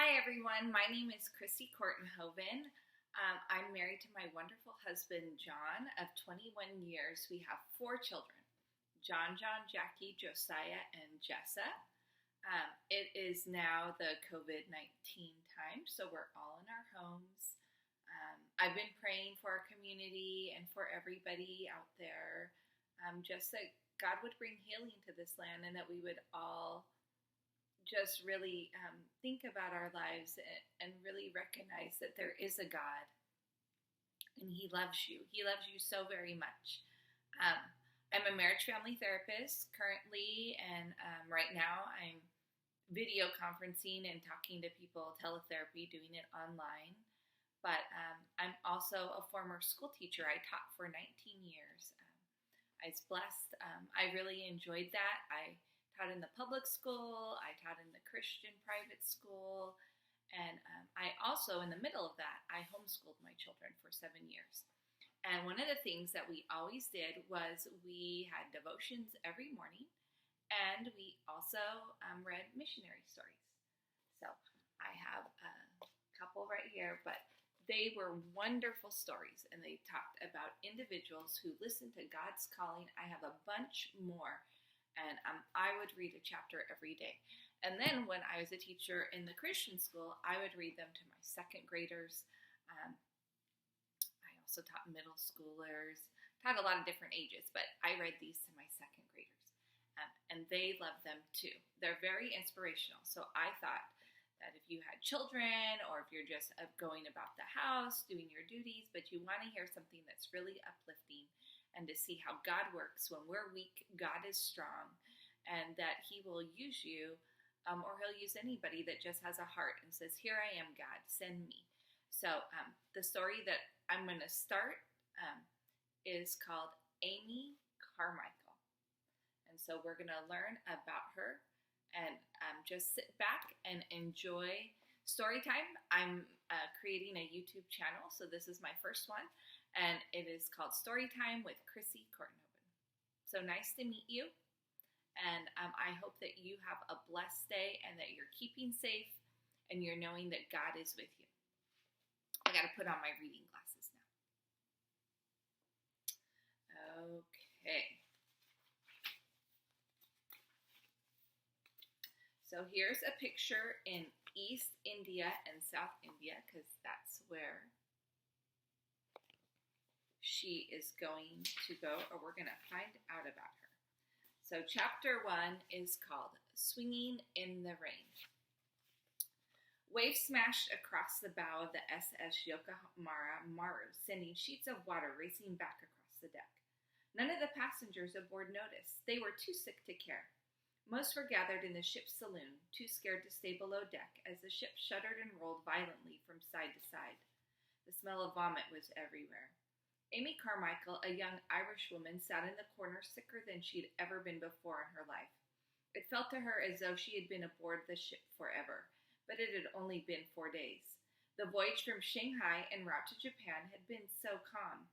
Hi everyone, my name is Chrissy Kortenhoeven. I'm married to my wonderful husband John of 21 years. We have 4 children, John, Jackie, Josiah, and Jessa. It is now the COVID-19 time, so we're all in our homes. I've been praying for our community and for everybody out there, just that God would bring healing to this land and that we would all just really think about our lives and really recognize that there is a God and He loves you. He loves you so very much. I'm a marriage family therapist currently, and right now I'm video conferencing and talking to people, teletherapy, doing it online. But I'm also a former school teacher. I taught for 19 years. I was blessed. I really enjoyed that. I taught in the public school, I taught in the Christian private school, and I also, in the middle of that, I homeschooled my children for 7 years. And one of the things that we always did was we had devotions every morning, and we also read missionary stories. So I have a couple right here, but they were wonderful stories, and they talked about individuals who listened to God's calling. I have a bunch more. And I would read a chapter every day. And then when I was a teacher in the Christian school, I would read them to my second graders. I also taught middle schoolers, taught a lot of different ages, but I read these to my second graders. And they love them too. They're very inspirational. So I thought that if you had children, or if you're just going about the house, doing your duties, but you want to hear something that's really uplifting, and to see how God works. When we're weak, God is strong, and that He will use you, or He'll use anybody that just has a heart and says, "Here I am, God, send me." So the story that I'm going to start is called Amy Carmichael. And so we're going to learn about her, and just sit back and enjoy story time. I'm creating a YouTube channel, so this is my first one. And it is called Storytime with Chrissy Kortenhoeven. So nice to meet you. And I hope that you have a blessed day and that you're keeping safe and you're knowing that God is with you. I got to put on my reading glasses now. Okay. So here's a picture in East India and South India, because that's where she is going to go, or we're going to find out about her. So chapter 1 is called Swinging in the Rain. Waves smashed across the bow of the SS Yokohama Maru, sending sheets of water racing back across the deck. None of the passengers aboard noticed. They were too sick to care. Most were gathered in the ship's saloon, too scared to stay below deck as the ship shuddered and rolled violently from side to side. The smell of vomit was everywhere. Amy Carmichael, a young Irish woman, sat in the corner sicker than she'd ever been before in her life. It felt to her as though she had been aboard the ship forever, but it had only been 4 days. The voyage from Shanghai en route to Japan had been so calm.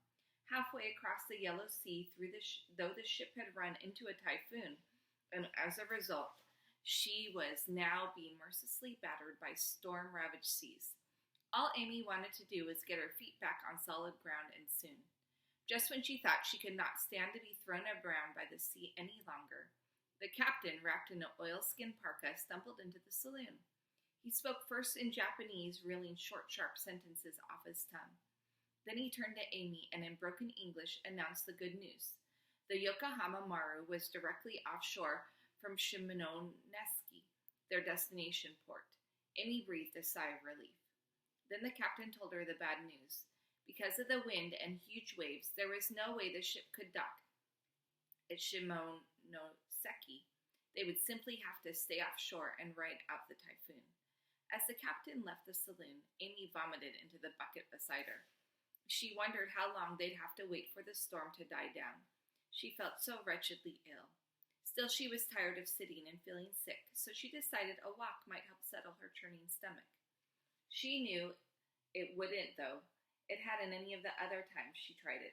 Halfway across the Yellow Sea, though the ship had run into a typhoon, and as a result, she was now being mercilessly battered by storm-ravaged seas. All Amy wanted to do was get her feet back on solid ground, and soon. Just when she thought she could not stand to be thrown around by the sea any longer, the captain, wrapped in an oilskin parka, stumbled into the saloon. He spoke first in Japanese, reeling short, sharp sentences off his tongue. Then he turned to Amy and in broken English announced the good news. The Yokohama Maru was directly offshore from Shimonoseki, their destination port. Amy breathed a sigh of relief. Then the captain told her the bad news. Because of the wind and huge waves, there was no way the ship could dock at Shimonoseki. They would simply have to stay offshore and ride out the typhoon. As the captain left the saloon, Amy vomited into the bucket beside her. She wondered how long they'd have to wait for the storm to die down. She felt so wretchedly ill. Still, she was tired of sitting and feeling sick, so she decided a walk might help settle her churning stomach. She knew it wouldn't, though. It hadn't any of the other times she tried it.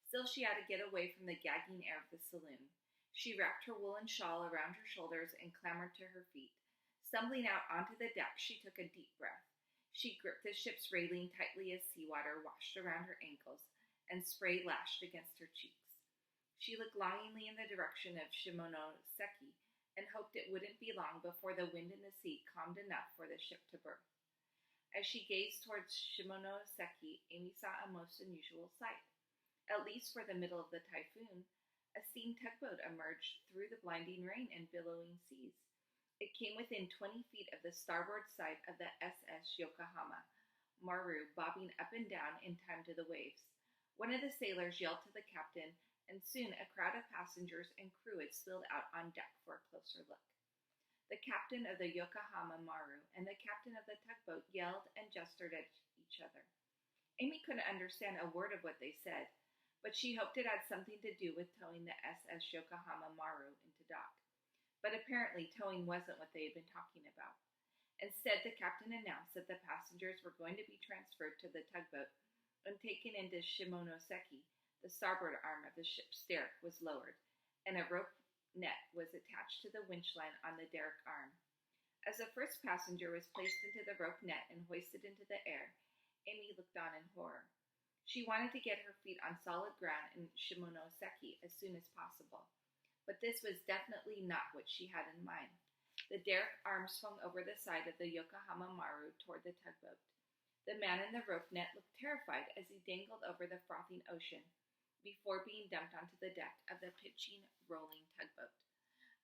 Still, she had to get away from the gagging air of the saloon. She wrapped her woolen shawl around her shoulders and clambered to her feet. Stumbling out onto the deck, she took a deep breath. She gripped the ship's railing tightly as seawater washed around her ankles and spray lashed against her cheeks. She looked longingly in the direction of Shimonoseki and hoped it wouldn't be long before the wind and the sea calmed enough for the ship to berth. As she gazed towards Shimonoseki, Amy saw a most unusual sight. At least for the middle of the typhoon, a steam tugboat emerged through the blinding rain and billowing seas. It came within 20 feet of the starboard side of the SS Yokohama Maru, bobbing up and down in time to the waves. One of the sailors yelled to the captain, and soon a crowd of passengers and crew had spilled out on deck for a closer look. The captain of the Yokohama Maru and the captain of the tugboat yelled and gestured at each other. Amy couldn't understand a word of what they said, but she hoped it had something to do with towing the SS Yokohama Maru into dock. But apparently towing wasn't what they had been talking about. Instead, the captain announced that the passengers were going to be transferred to the tugboat and taken into Shimonoseki. The starboard arm of the ship's derrick was lowered, and a rope net was attached to the winch line on the derrick arm. As the first passenger was placed into the rope net and hoisted into the air, Amy looked on in horror. She wanted to get her feet on solid ground in Shimonoseki as soon as possible, but this was definitely not what she had in mind. The derrick arm swung over the side of the Yokohama Maru toward the tugboat. The man in the rope net looked terrified as he dangled over the frothing ocean before being dumped onto the deck of the pitching, rolling tugboat.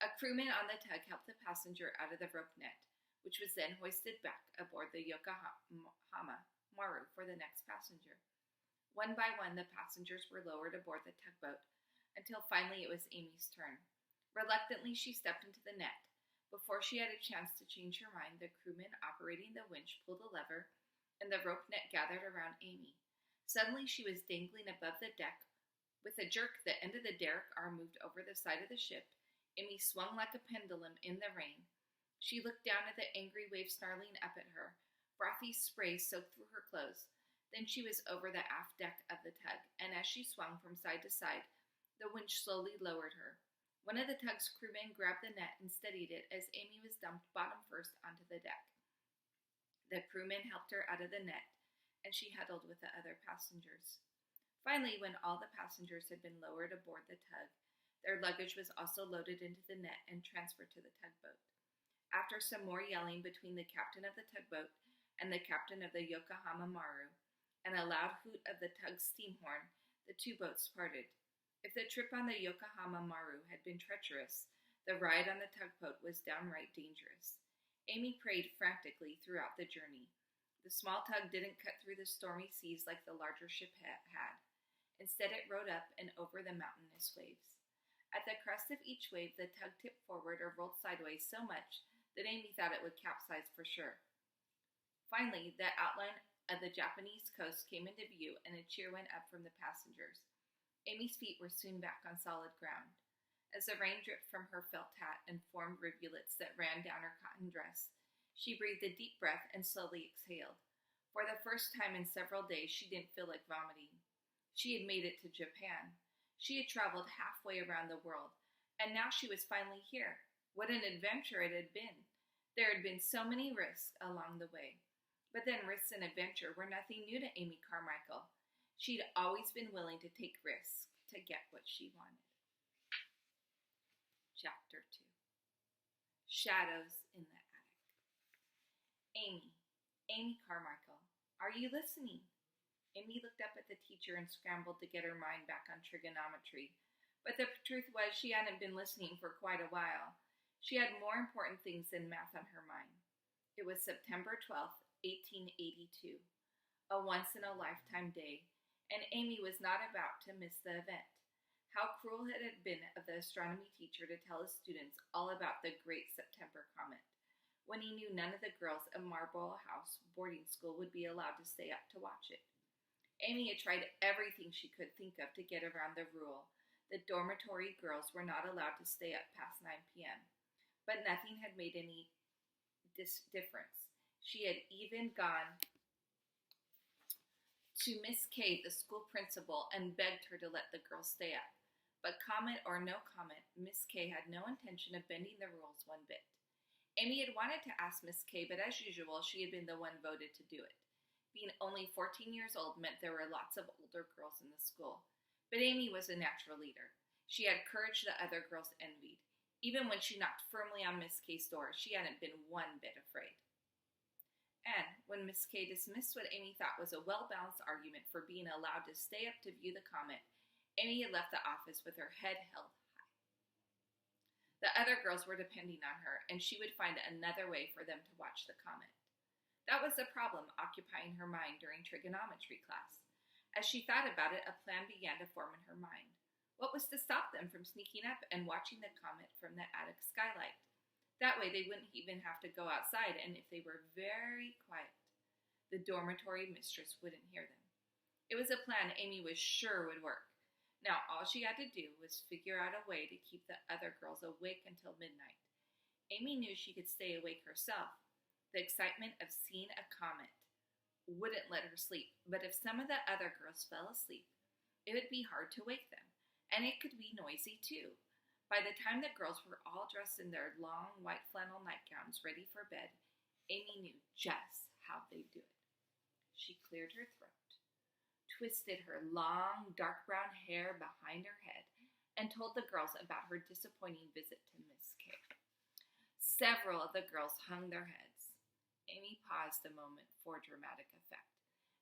A crewman on the tug helped the passenger out of the rope net, which was then hoisted back aboard the Yokohama Maru for the next passenger. One by one, the passengers were lowered aboard the tugboat until finally it was Amy's turn. Reluctantly, she stepped into the net. Before she had a chance to change her mind, the crewman operating the winch pulled a lever, and the rope net gathered around Amy. Suddenly, she was dangling above the deck. With a jerk, the end of the derrick arm moved over the side of the ship. Amy swung like a pendulum in the rain. She looked down at the angry waves snarling up at her. Frothy spray soaked through her clothes. Then she was over the aft deck of the tug, and as she swung from side to side, the winch slowly lowered her. One of the tug's crewmen grabbed the net and steadied it as Amy was dumped bottom first onto the deck. The crewman helped her out of the net, and she huddled with the other passengers. Finally, when all the passengers had been lowered aboard the tug, their luggage was also loaded into the net and transferred to the tugboat. After some more yelling between the captain of the tugboat and the captain of the Yokohama Maru, and a loud hoot of the tug's steam horn, the two boats parted. If the trip on the Yokohama Maru had been treacherous, the ride on the tugboat was downright dangerous. Amy prayed frantically throughout the journey. The small tug didn't cut through the stormy seas like the larger ship had. Instead, it rode up and over the mountainous waves. At the crest of each wave, the tug tipped forward or rolled sideways so much that Amy thought it would capsize for sure. Finally, the outline of the Japanese coast came into view, and a cheer went up from the passengers. Amy's feet were soon back on solid ground. As the rain dripped from her felt hat and formed rivulets that ran down her cotton dress, she breathed a deep breath and slowly exhaled. For the first time in several days, she didn't feel like vomiting. She had made it to Japan. She had traveled halfway around the world, and now she was finally here. What an adventure it had been. There had been so many risks along the way. But then risks and adventure were nothing new to Amy Carmichael. She'd always been willing to take risks to get what she wanted. Chapter 2. Shadows in the Attic. Amy Carmichael, are you listening? Amy looked up at the teacher and scrambled to get her mind back on trigonometry. But the truth was she hadn't been listening for quite a while. She had more important things than math on her mind. It was September 12th, 1882, a once-in-a-lifetime day, and Amy was not about to miss the event. How cruel had it been of the astronomy teacher to tell his students all about the Great September Comet, when he knew none of the girls at Marlborough House boarding school would be allowed to stay up to watch it. Amy had tried everything she could think of to get around the rule that dormitory girls were not allowed to stay up past 9 p.m., but nothing had made any difference. She had even gone to Miss K, the school principal, and begged her to let the girls stay up. But comet or no comet, Miss K had no intention of bending the rules one bit. Amy had wanted to ask Miss K, but as usual, she had been the one voted to do it. Being only 14 years old meant there were lots of older girls in the school. But Amy was a natural leader. She had courage that other girls envied. Even when she knocked firmly on Miss K's door, she hadn't been one bit afraid. And when Miss K dismissed what Amy thought was a well-balanced argument for being allowed to stay up to view the comet, Amy had left the office with her head held high. The other girls were depending on her, and she would find another way for them to watch the comet. That was the problem occupying her mind during trigonometry class. As she thought about it, a plan began to form in her mind. What was to stop them from sneaking up and watching the comet from the attic skylight? That way they wouldn't even have to go outside, and if they were very quiet, the dormitory mistress wouldn't hear them. It was a plan Amy was sure would work. Now all she had to do was figure out a way to keep the other girls awake until midnight. Amy knew she could stay awake herself. The excitement of seeing a comet wouldn't let her sleep, but if some of the other girls fell asleep, it would be hard to wake them, and it could be noisy too. By the time the girls were all dressed in their long white flannel nightgowns ready for bed, Amy knew just how they'd do it. She cleared her throat, twisted her long dark brown hair behind her head, and told the girls about her disappointing visit to Miss K. Several of the girls hung their heads. Amy paused a moment for dramatic effect,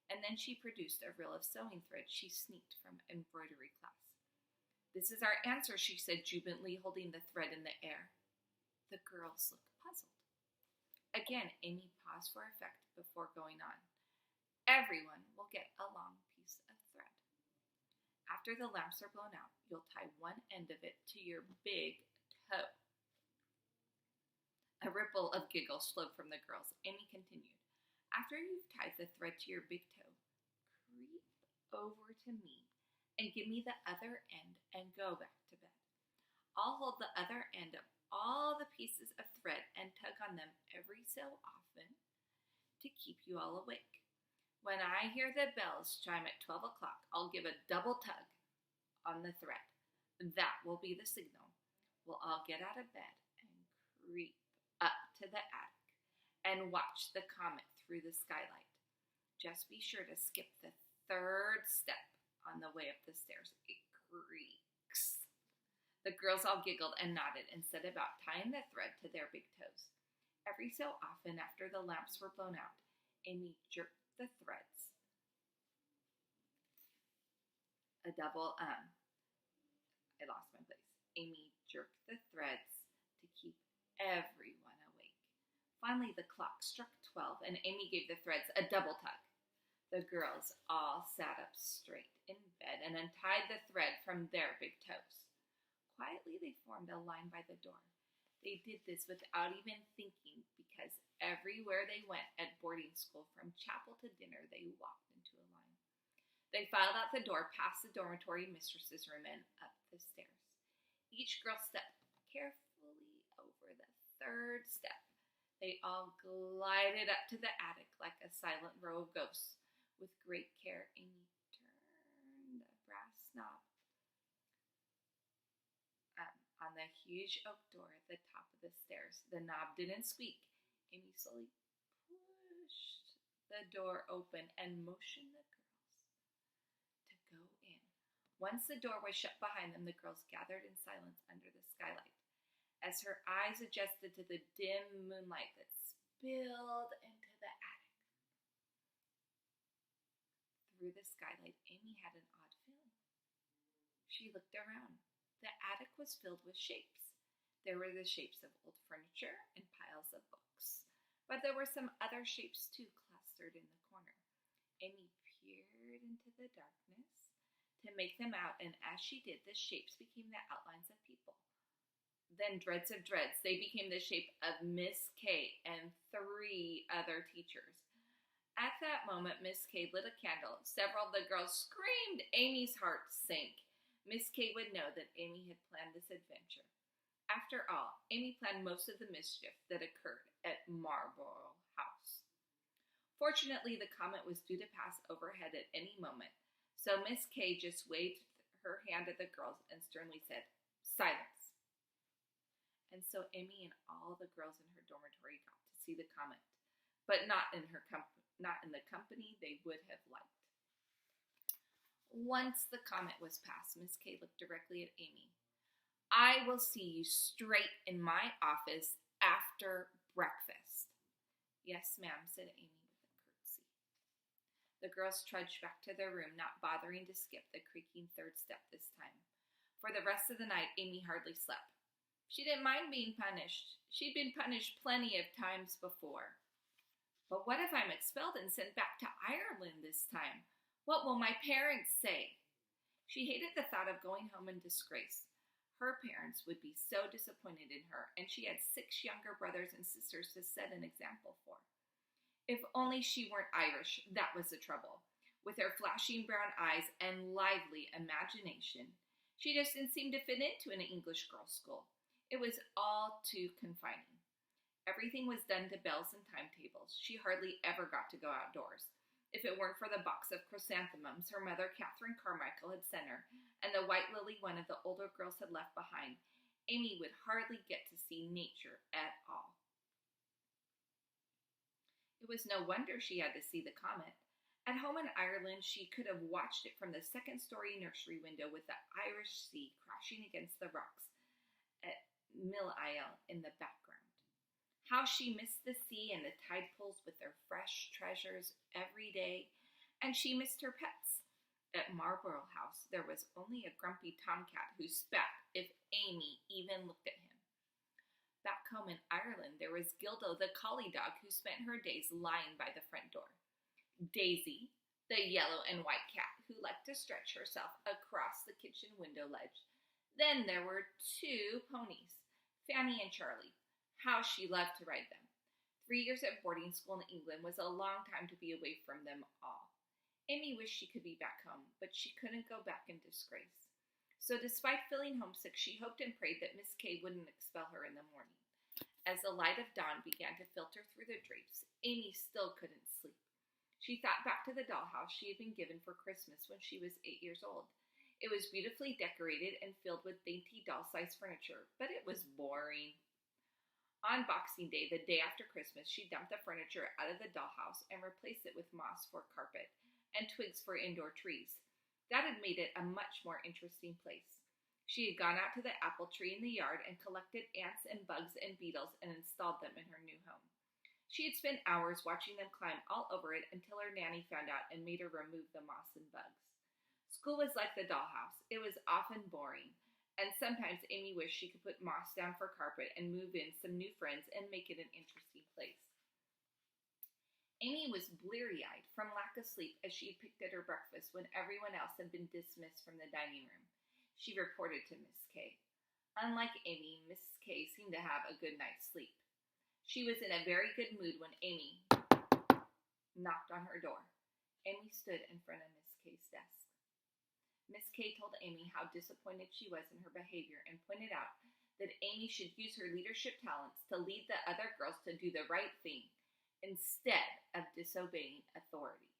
and then she produced a reel of sewing thread she sneaked from embroidery class. "This is our answer," she said jubilantly, holding the thread in the air. The girls looked puzzled. Again, Amy paused for effect before going on. "Everyone will get a long piece of thread. After the lamps are blown out, you'll tie one end of it to your big toe." A ripple of giggles flowed from the girls. Amy continued, "After you've tied the thread to your big toe, creep over to me and give me the other end and go back to bed. I'll hold the other end of all the pieces of thread and tug on them every so often to keep you all awake. When I hear the bells chime at 12 o'clock, I'll give a double tug on the thread. That will be the signal. We'll all get out of bed and creep up to the attic and watch the comet through the skylight. Just be sure to skip the third step on the way up the stairs. It creaks." The girls all giggled and nodded and set about tying the thread to their big toes. Every so often, after the lamps were blown out, Amy jerked the threads. Amy jerked the threads to keep everyone awake. Finally, the clock struck 12, and Amy gave the threads a double tug. The girls all sat up straight in bed and untied the thread from their big toes. Quietly, they formed a line by the door. They did this without even thinking, because everywhere they went at boarding school, from chapel to dinner, they walked into a line. They filed out the door, past the dormitory mistress's room, and up the stairs. Each girl stepped carefully over the third step. They all glided up to the attic like a silent row of ghosts. With great care, Amy turned the brass knob on the huge oak door at the top of the stairs. The knob didn't squeak. Amy slowly pushed the door open and motioned the girls to go in. Once the door was shut behind them, the girls gathered in silence under the skylight. As her eyes adjusted to the dim moonlight that spilled into the attic, through the skylight, Amy had an odd feeling. She looked around. The attic was filled with shapes. There were the shapes of old furniture and piles of books, but there were some other shapes too clustered in the corner. Amy peered into the darkness to make them out, and as she did, the shapes became the outlines of people. Then, dreads of dreads, they became the shape of Miss K and 3 other teachers. At that moment, Miss K lit a candle. Several of the girls screamed. Amy's heart sank. Miss K would know that Amy had planned this adventure. After all, Amy planned most of the mischief that occurred at Marlborough House. Fortunately, the comet was due to pass overhead at any moment, so Miss K just waved her hand at the girls and sternly said, "Silence." and so Amy and all the girls in her dormitory got to see the comet, but not in the company they would have liked. Once the comet was past, Miss K looked directly at Amy. "I will see you straight in my office after breakfast." "Yes, ma'am," said Amy with a curtsy. The girls trudged back to their room, not bothering to skip the creaking third step this time. For the rest of the night, Amy hardly slept. She didn't mind being punished. She'd been punished plenty of times before. But what if I'm expelled and sent back to Ireland this time? What will my parents say? She hated the thought of going home in disgrace. Her parents would be so disappointed in her, and she had 6 younger brothers and sisters to set an example for. If only she weren't Irish, that was the trouble. With her flashing brown eyes and lively imagination, she just didn't seem to fit into an English girls' school. It was all too confining. Everything was done to bells and timetables. She hardly ever got to go outdoors. If it weren't for the box of chrysanthemums her mother, Catherine Carmichael, had sent her, and the white lily one of the older girls had left behind, Amy would hardly get to see nature at all. It was no wonder she had to see the comet. At home in Ireland, she could have watched it from the second-story nursery window with the Irish Sea crashing against the rocks at Millisle in the background. How she missed the sea and the tide pools with their fresh treasures every day, and she missed her pets. At Marlborough House, there was only a grumpy tomcat who spat if Amy even looked at him. Back home in Ireland, there was Gildo, the collie dog, who spent her days lying by the front door. Daisy, the yellow and white cat, who liked to stretch herself across the kitchen window ledge. Then there were 2 ponies, Fanny and Charlie. How she loved to ride them. 3 years at boarding school in England was a long time to be away from them all. Amy wished she could be back home, but she couldn't go back in disgrace. So despite feeling homesick, she hoped and prayed that Miss K wouldn't expel her in the morning. As the light of dawn began to filter through the drapes, Amy still couldn't sleep. She thought back to the dollhouse she had been given for Christmas when she was 8 years old. It was beautifully decorated and filled with dainty doll-sized furniture, but it was boring. On Boxing Day, the day after Christmas, she dumped the furniture out of the dollhouse and replaced it with moss for carpet and twigs for indoor trees. That had made it a much more interesting place. She had gone out to the apple tree in the yard and collected ants and bugs and beetles and installed them in her new home. She had spent hours watching them climb all over it until her nanny found out and made her remove the moss and bugs. School was like the dollhouse. It was often boring, and sometimes Amy wished she could put moss down for carpet and move in some new friends and make it an interesting place. Amy was bleary-eyed from lack of sleep as she picked at her breakfast when everyone else had been dismissed from the dining room. She reported to Miss K. Unlike Amy, Miss K seemed to have a good night's sleep. She was in a very good mood when Amy knocked on her door. Amy stood in front of Miss K's desk. Miss K told Amy how disappointed she was in her behavior and pointed out that Amy should use her leadership talents to lead the other girls to do the right thing instead of disobeying authority.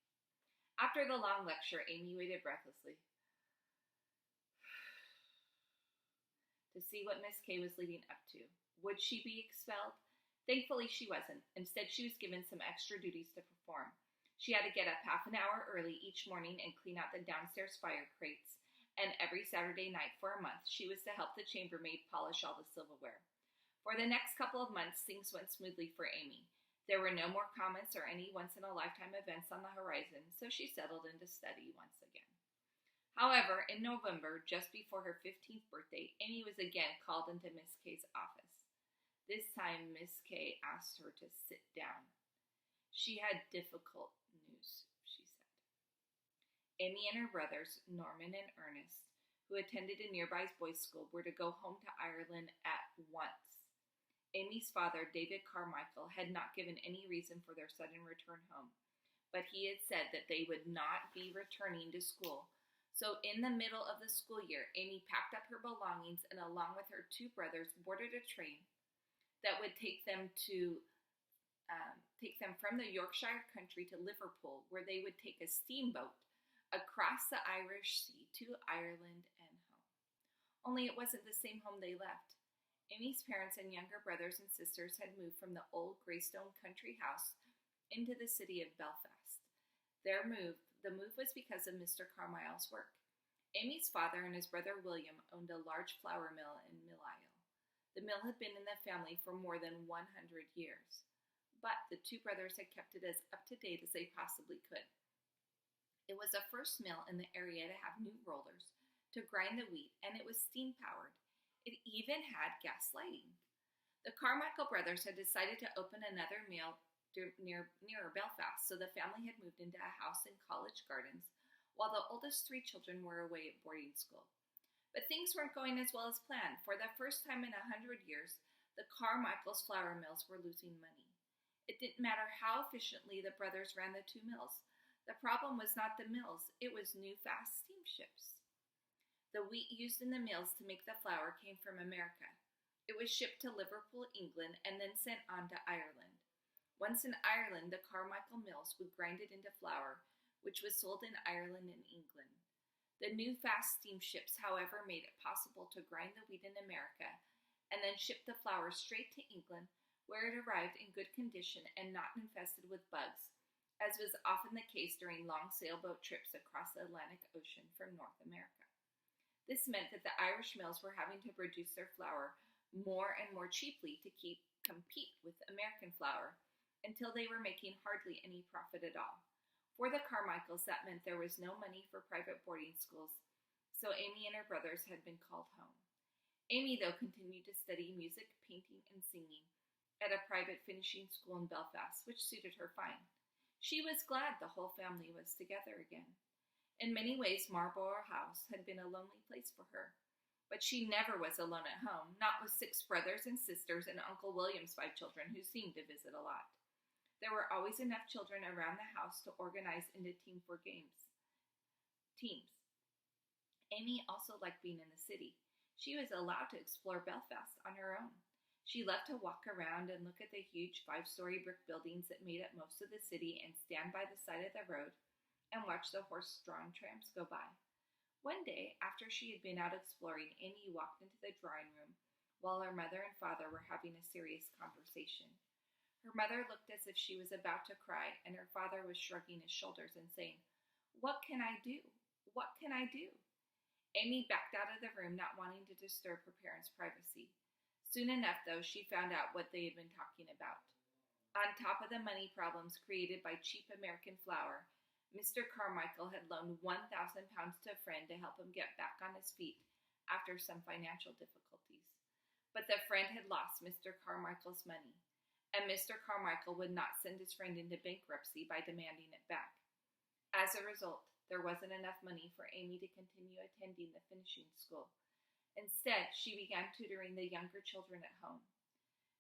After the long lecture, Amy waited breathlessly to see what Miss K was leading up to. Would she be expelled? Thankfully, she wasn't. Instead, she was given some extra duties to perform. She had to get up half an hour early each morning and clean out the downstairs fire crates, and every Saturday night for a month, she was to help the chambermaid polish all the silverware. For the next couple of months, things went smoothly for Amy. There were no more comets or any once-in-a-lifetime events on the horizon, so she settled into study once again. However, in November, just before her 15th birthday, Amy was again called into Miss K's office. This time, Miss K asked her to sit down. She had difficult news, she said. Amy and her brothers, Norman and Ernest, who attended a nearby boys' school, were to go home to Ireland at once. Amy's father, David Carmichael, had not given any reason for their sudden return home, but he had said that they would not be returning to school. So in the middle of the school year, Amy packed up her belongings and along with her 2 brothers boarded a train that would take them from the Yorkshire country to Liverpool, where they would take a steamboat across the Irish Sea to Ireland and home. Only it wasn't the same home they left. Amy's parents and younger brothers and sisters had moved from the old Greystone country house into the city of Belfast. The move was because of Mr. Carmichael's work. Amy's father and his brother William owned a large flour mill in Millisle. The mill had been in the family for more than 100 years, but the two brothers had kept it as up to date as they possibly could. It was the first mill in the area to have new rollers to grind the wheat, and it was steam-powered. It even had gas lighting. The Carmichael brothers had decided to open another mill nearer Belfast, so the family had moved into a house in College Gardens, while the oldest three children were away at boarding school. But things weren't going as well as planned. For the first time in 100 years, the Carmichael's flour mills were losing money. It didn't matter how efficiently the brothers ran the two mills. The problem was not the mills, it was new fast steamships. The wheat used in the mills to make the flour came from America. It was shipped to Liverpool, England, and then sent on to Ireland. Once in Ireland, the Carmichael mills would grind it into flour, which was sold in Ireland and England. The new fast steamships, however, made it possible to grind the wheat in America and then ship the flour straight to England, where it arrived in good condition and not infested with bugs, as was often the case during long sailboat trips across the Atlantic Ocean from North America. This meant that the Irish mills were having to produce their flour more and more cheaply to compete with American flour, until they were making hardly any profit at all. For the Carmichaels, that meant there was no money for private boarding schools, so Amy and her brothers had been called home. Amy, though, continued to study music, painting, and singing at a private finishing school in Belfast, which suited her fine. She was glad the whole family was together again. In many ways, Marlborough House had been a lonely place for her. But she never was alone at home, not with 6 brothers and sisters and Uncle William's 5 children who seemed to visit a lot. There were always enough children around the house to organize into teams. Amy also liked being in the city. She was allowed to explore Belfast on her own. She loved to walk around and look at the huge 5-story brick buildings that made up most of the city and stand by the side of the road and watch the horse-drawn trams go by. One day, after she had been out exploring, Amy walked into the drawing room while her mother and father were having a serious conversation. Her mother looked as if she was about to cry, and her father was shrugging his shoulders and saying, "What can I do? What can I do?" Amy backed out of the room, not wanting to disturb her parents' privacy. Soon enough, though, she found out what they had been talking about. On top of the money problems created by cheap American flour, Mr. Carmichael had loaned 1,000 pounds to a friend to help him get back on his feet after some financial difficulties. But the friend had lost Mr. Carmichael's money, and Mr. Carmichael would not send his friend into bankruptcy by demanding it back. As a result, there wasn't enough money for Amy to continue attending the finishing school. Instead, she began tutoring the younger children at home.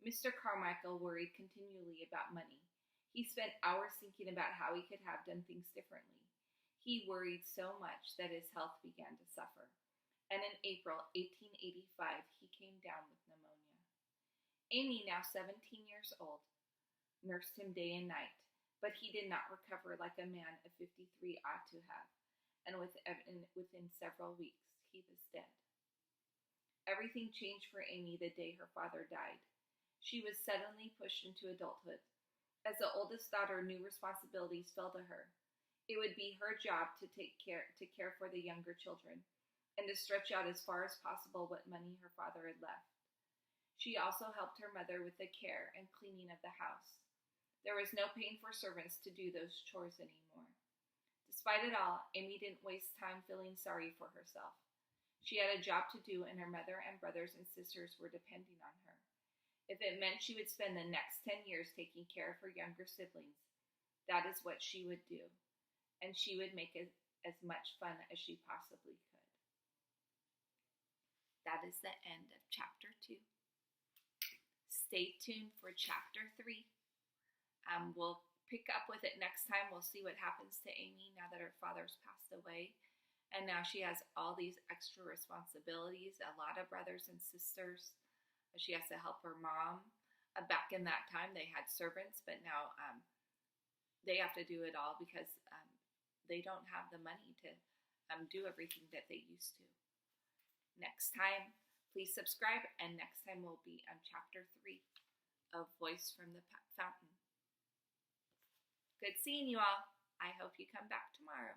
Mr. Carmichael worried continually about money. He spent hours thinking about how he could have done things differently. He worried so much that his health began to suffer. And in April 1885, he came down with pneumonia. Amy, now 17 years old, nursed him day and night, but he did not recover like a man of 53 ought to have, and within several weeks, he was dead. Everything changed for Amy the day her father died. She was suddenly pushed into adulthood. As the oldest daughter, new responsibilities fell to her. It would be her job to care for the younger children, and to stretch out as far as possible what money her father had left. She also helped her mother with the care and cleaning of the house. There was no paying for servants to do those chores anymore. Despite it all, Amy didn't waste time feeling sorry for herself. She had a job to do, and her mother and brothers and sisters were depending on her. If it meant she would spend the next 10 years taking care of her younger siblings, that is what she would do, and she would make it as much fun as she possibly could. That is the end of Chapter 2. Stay tuned for Chapter 3. We'll pick up with it next time. We'll see what happens to Amy now that her father's passed away. And now she has all these extra responsibilities, a lot of brothers and sisters. She has to help her mom. Back in that time, they had servants, but now they have to do it all because they don't have the money to do everything that they used to. Next time, Please subscribe, and next time we'll be on Chapter 3 of Voice from the Fountain. Good seeing you all. I hope you come back tomorrow.